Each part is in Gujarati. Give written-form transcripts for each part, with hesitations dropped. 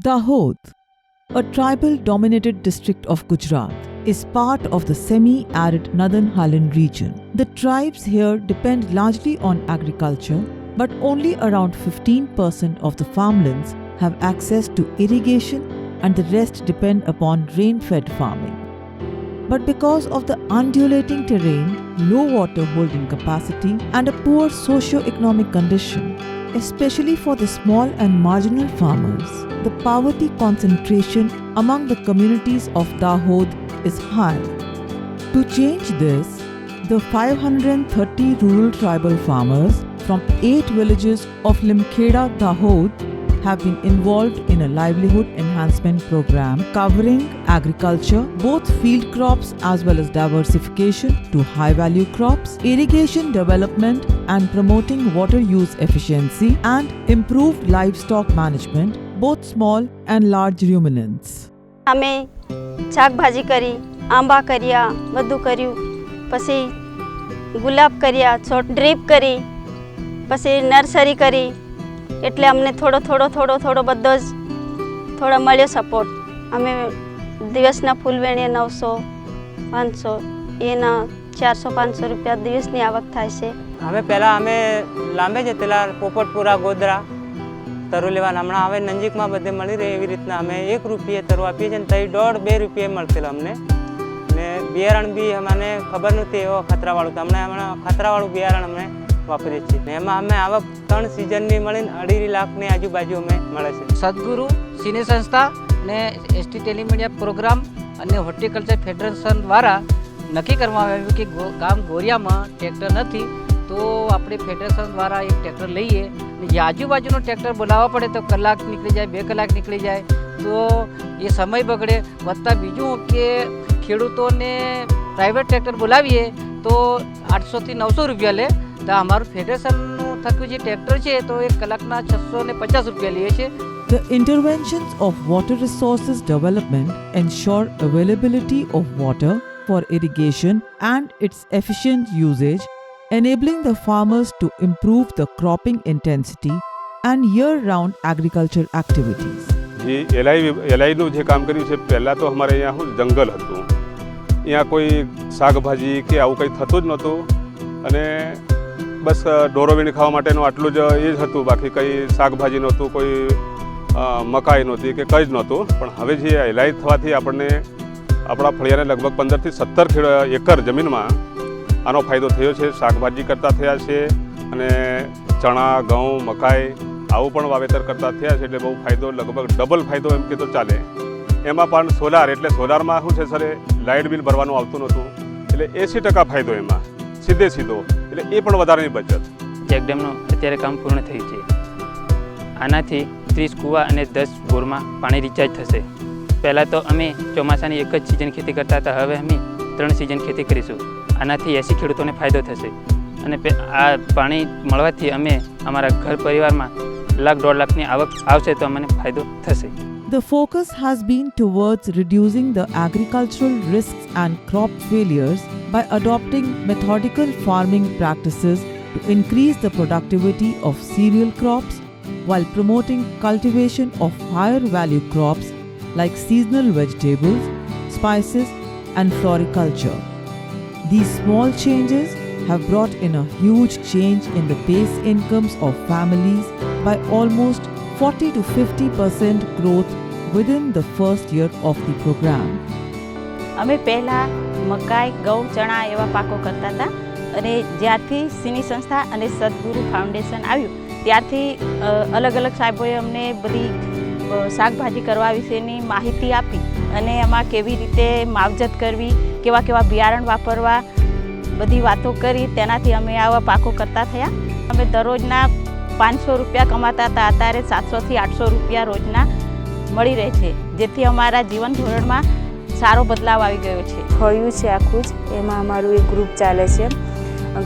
Dahod, a tribal-dominated district of Gujarat, is part of the semi-arid Northern Highland region. The tribes here depend largely on agriculture, but only around 15% of the farmlands have access to irrigation and the rest depend upon rain-fed farming. But because of the undulating terrain, low water holding capacity and a poor socio-economic condition, especially for the small and marginal farmers, the poverty concentration among the communities of Dahod is high. To change this, the 530 rural tribal farmers from 8 villages of Limkheda, Dahod have been involved in a livelihood enhancement program covering agriculture, both field crops as well as diversification to high-value crops, irrigation development and promoting water use efficiency and improved livestock management, both small and large ruminants. અમે શાકભાજી કરી, આંબા કર્યા, બધું કર્યું, પછી ગુલાબ કર્યા, ડ્રીપ કરી, પછી નર્સરી કરી, એટલે અમને થોડો બધો જ થોડો મળ્યો સપોર્ટ. અમે દિવસના ફૂલ વેણીએ 900 500 એના 400-500 રૂપિયા દિવસની આવક થાય છે. અમે પહેલાં અમે લાંબે જતેલા પોપટપુરા ગોધરા તરુ લેવાના, હમણાં હવે નજીકમાં બધે મળી રહે એવી રીતના અમે 1 રૂપિયે તરુ આપીએ છીએ, તઈ 1.5-2 રૂપિયે મળતેલા અમને. અને બિયારણ બી અમને ખબર નહોતી એવો ખતરાવાળું, તો હમણાં ખતરાવાળું બિયારણ અમે વાપરીએ છીએ. એમાં અમે આવક 3 સિઝનની મળીને 2.5 લાખની આજુબાજુ અમે મળે છે. સદગુરુ સિને સંસ્થા અને એસટી ટેલિમીડિયા પ્રોગ્રામ અને હોર્ટિકલ્ચર ફેડરેશન દ્વારા નક્કી કરવામાં આવ્યું કે ગામ ગોરિયામાં ટ્રેક્ટર નથી, તો આપણે ફેડરેશન દ્વારા એક ટ્રેક્ટર લઈએ. જે આજુબાજુનો ટ્રેક્ટર બોલાવવા પડે તો કલાક નીકળી જાય, 2 કલાક નીકળી જાય, તો એ સમય બગડે. વત્તા બીજું કે ખેડૂતોને પ્રાઇવેટ ટ્રેક્ટર બોલાવીએ તો 800 થી 900 રૂપિયા લે, તો અમારું ફેડરેશનનું થતું જે ટ્રેક્ટર છે તો 1 કલાકના 650 રૂપિયા લઈએ છીએ. The interventions of water resources development ensure availability of water for irrigation and its efficient usage, enabling the farmers to improve the cropping intensity and year-round agriculture activities. જે એલઆઈનું જે કામ કર્યું છે, પહેલાં તો અમારે અહીંયા શું જંગલ હતું, અહીંયા કોઈ શાકભાજી કે આવું કંઈ થતું જ નહોતું, અને બસ ઢોરો વીણી ખાવા માટેનું આટલું જ એ જ હતું, બાકી કંઈ શાકભાજી નહોતું, કોઈ મકાઈ નહોતી કે કંઈ જ નહોતું. પણ હવે જે એલઆઈ થવાથી આપણને આપણા ફળિયાને લગભગ 15 થી 17 એકર જમીનમાં આનો ફાયદો થયો છે. શાકભાજી કરતા થયા છે અને ચણા, ઘઉં, મકાઈ આવું પણ વાવેતર કરતા થયા છે, એટલે બહુ ફાયદો, લગભગ ડબલ ફાયદો એમ કે તો ચાલે. એમાં પણ સોલાર, એટલે સોલારમાં શું છે સર, લાઇટ બિલ ભરવાનું આવતું નહોતું, એટલે 80% ફાયદો એમાં સીધો, એટલે એ પણ વધારેની બચત. ચેકડેમનું અત્યારે કામ પૂર્ણ થયું છે. આનાથી 30 કૂવા અને 10 બોરમાં પાણી રિચાર્જ થશે. પહેલાં તો અમે ચોમાસાની એક જ સિઝન ખેતી કરતા હતા, હવે અમે 3 સિઝન ખેતી કરીશું. આનાથી 80 ખેડૂતોને ફાયદો થશે, અને આ પાણી મળવાથી અમે અમારા ઘર પરિવારમાં 1-1.5 લાખની આવક આવશે, તો અમને ફાયદો થશે. The focus has been towards reducing the agricultural risks and crop failures by adopting methodical farming practices to increase the productivity of cereal crops while promoting cultivation of higher value crops like seasonal vegetables, spices and floriculture. These small changes have brought in a huge change in the base incomes of families by almost 40 to 50% growth within the first year of the program. અમે પહેલાં મકાઈ, ઘઉં, ચણા એવા પાકો કરતા હતા, અને જ્યારથી સિની સંસ્થા અને સદગુરુ ફાઉન્ડેશન આવ્યું ત્યારથી અલગ સાહેબોએ અમને બધી શાકભાજી કરવા વિશેની માહિતી આપી, અને એમાં કેવી રીતે માવજત કરવી, કેવા બિયારણ વાપરવા, બધી વાતો કરી, તેનાથી અમે આવા પાકો કરતા થયા. અમે દરરોજના 500 રૂપિયા કમાતા હતા, અત્યારે 700 થી 800 રૂપિયા રોજના મળી રહે છે, જેથી અમારા જીવન ધોરણમાં સારો બદલાવ આવી ગયો છે. ફળિયું છે આખું જ, એમાં અમારું એક ગ્રુપ ચાલે છે,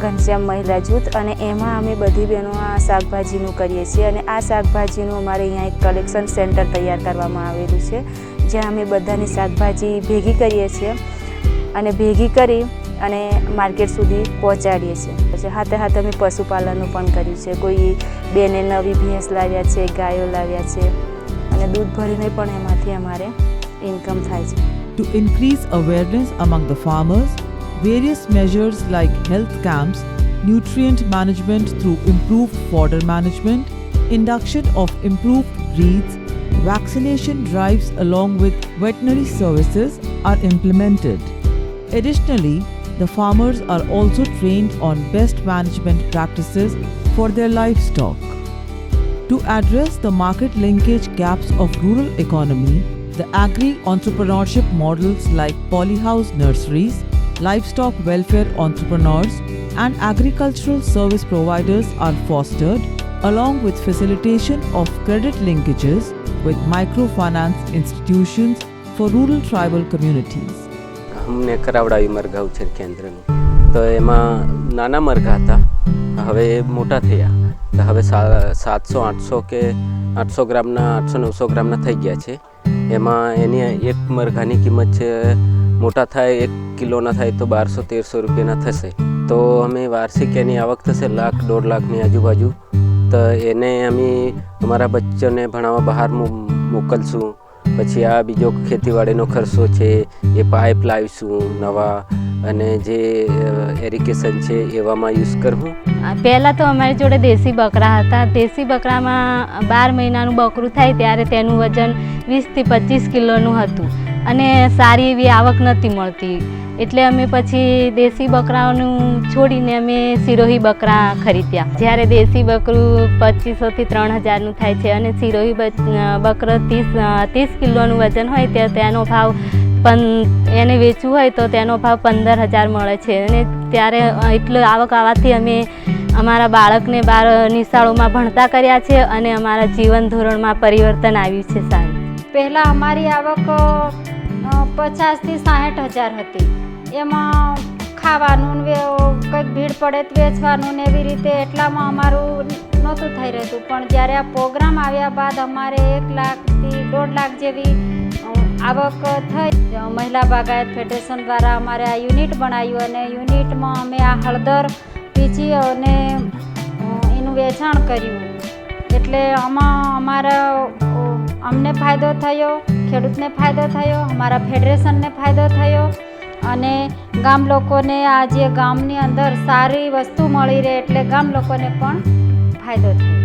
ઘનશ્યામ મહિલા જૂથ, અને એમાં અમે બધી બહેનો આ શાકભાજીનું કરીએ છીએ. અને આ શાકભાજીનું અમારે અહીંયા એક કલેક્શન સેન્ટર તૈયાર કરવામાં આવેલું છે, જ્યાં અમે બધાની શાકભાજી ભેગી કરીએ છીએ અને ભેગી કરી અને માર્કેટ સુધી પહોંચાડીએ છીએ. હાથે અમે પશુપાલનનું પણ કર્યું છે. કોઈ બેને નવી ભેંસ લાવ્યા છે, ગાયો લાવ્યા છે, અને અને દૂધ ભરીને પણ એમાંથી અમારે ઇન્કમ થાય છે. To increase awareness among the farmers, various measures like health camps, nutrient management through improved fodder management, induction of improved breeds, vaccination drives along with veterinary services are implemented. Additionally, the farmers are also trained on best management practices for their livestock. To address the market linkage gaps of rural economy, the agri-entrepreneurship models like polyhouse nurseries, livestock welfare entrepreneurs, and agricultural service providers are fostered, along with facilitation of credit linkages with microfinance institutions for rural tribal communities. અમને કરાવડાવી મરઘા ઉછેર કેન્દ્રનું તો એમાં નાના મરઘા હતા, હવે મોટા થયા તો હવે 700-800 કે 800 ગ્રામના 800-900 ગ્રામના થઈ ગયા છે. એમાં એની એક મરઘાની કિંમત છે, મોટા થાય 1 કિલોના થાય તો 1200-1300 રૂપિયાના થશે. તો અમે વાર્ષિક એની આવક થશે 1,00,000-1.5 લાખની આજુબાજુ. તો એને અમે અમારા બચ્ચોને ભણાવવા બહાર મોકલશું. પછી આ બીજો ખેતીવાડીનો ખર્ચો છે એ પાઇપ લાવીશું નવા, અને જે એરિગેશન છે એવામાં યુઝ કરવું. પહેલાં તો અમારી જોડે દેશી બકરા હતા. દેશી બકરામાં 12 મહિનાનું બકરું થાય ત્યારે તેનું વજન 20 થી 25 કિલોનું હતું અને સારી એવી આવક નહોતી મળતી. એટલે અમે પછી દેશી બકરાઓનું છોડીને અમે સિરોહી બકરા ખરીદ્યા. જ્યારે દેશી બકરું 2500 થી 3000નું થાય છે અને સિરોહી બકરો 30 કિલોનું વજન હોય તો તેનો ભાવ એને વેચવું હોય તો તેનો ભાવ 15,000 મળે છે. અને ત્યારે એટલું આવક આવવાથી અમે અમારા બાળકને બહાર નિશાળોમાં ભણતા કર્યા છે અને અમારા જીવન ધોરણમાં પરિવર્તન આવ્યું છે સારું. પહેલાં અમારી આવક 50,000 થી 60,000 હતી. એમાં ખાવાનું કંઈક ભીડ પડે તો વેચવાનું ને એવી રીતે એટલામાં અમારું નહોતું થઈ રહેતું. પણ જ્યારે આ પ્રોગ્રામ આવ્યા બાદ અમારે 1 લાખથી 1.5 લાખ જેવી આવક થઈ. મહિલા બાગાયત ફેડરેશન દ્વારા અમારે આ યુનિટ બનાવ્યું અને યુનિટમાં અમે આ હળદર પીચી અને એનું વેચાણ કર્યું. એટલે આમાં અમને ફાયદો થયો, ખેડૂતને ફાયદો થયો, અમારા ફેડરેશનને ફાયદો થયો અને ગામ લોકોને આ જે ગામની અંદર સારી વસ્તુ મળી રહે એટલે ગામ લોકોને પણ ફાયદો થયો.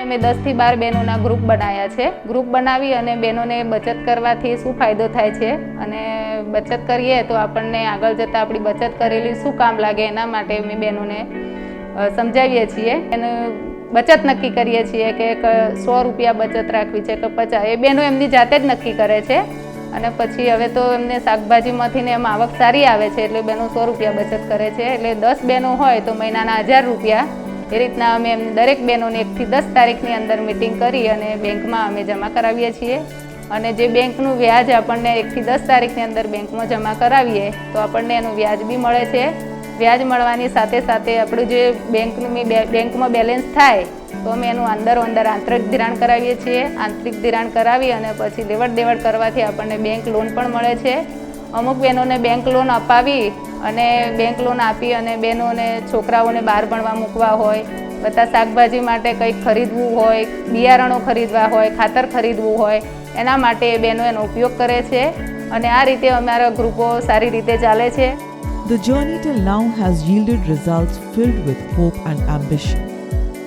અમે 10 થી 12 બહેનોના ગ્રુપ બનાવ્યા છે. ગ્રુપ બનાવી અને બહેનોને બચત કરવાથી શું ફાયદો થાય છે અને બચત કરીએ તો આપણને આગળ જતાં આપણી બચત કરેલી શું કામ લાગે એના માટે અમે બહેનોને સમજાવીએ છીએ. એનું બચત નક્કી કરીએ છીએ કે 100 રૂપિયા બચત રાખવી છે કે 50, એ બહેનો એમની જાતે જ નક્કી કરે છે. અને પછી હવે તો એમને શાકભાજીમાંથી ને એમાં આવક સારી આવે છે એટલે બહેનો 100 રૂપિયા બચત કરે છે. એટલે 10 બહેનો હોય તો મહિનાના 1000 રૂપિયા એ રીતના અમે દરેક બહેનોને 1 થી 10 તારીખની અંદર મિટિંગ કરી અને બેંકમાં અમે જમા કરાવીએ છીએ. અને જે બેંકનું વ્યાજ આપણને 1 થી 10 તારીખની અંદર બેંકમાં જમા કરાવીએ તો આપણને એનું વ્યાજ બી મળે છે. વ્યાજ મળવાની સાથે સાથે આપણું જે બેંકમાં બેલેન્સ થાય તો અમે એનું અંદર આંતરિક ધિરાણ કરાવીએ છીએ. આંતરિક ધિરાણ કરાવી અને પછી લેવડ દેવડ કરવાથી આપણને બેંક લોન પણ મળે છે. અમુક બહેનોને બેંક લોન અપાવી અને બેંક લોન આપી અને બહેનોને છોકરાઓને બહાર ભણવા મૂકવા હોય, બધા શાકભાજી માટે કંઈક ખરીદવું હોય, બિયારણો ખરીદવા હોય, ખાતર ખરીદવું હોય, એના માટે એ બહેનો એનો ઉપયોગ કરે છે. અને આ રીતે અમારા ગ્રુપો સારી રીતે ચાલે છે. The journey till now has yielded results filled with hope and ambition.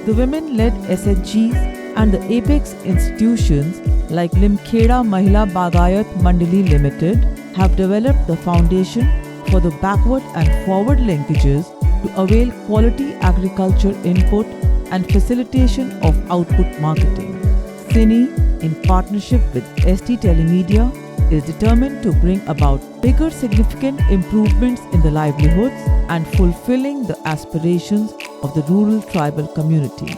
The women-led SHGs and the apex institutions like Limkheda Mahila Bagayat Mandali Limited have developed the foundation for the backward and forward linkages to avail quality agriculture input and facilitation of output marketing. CINI, in partnership with ST Telemedia, is determined to bring about bigger significant improvements in the livelihoods and fulfilling the aspirations of the rural tribal community.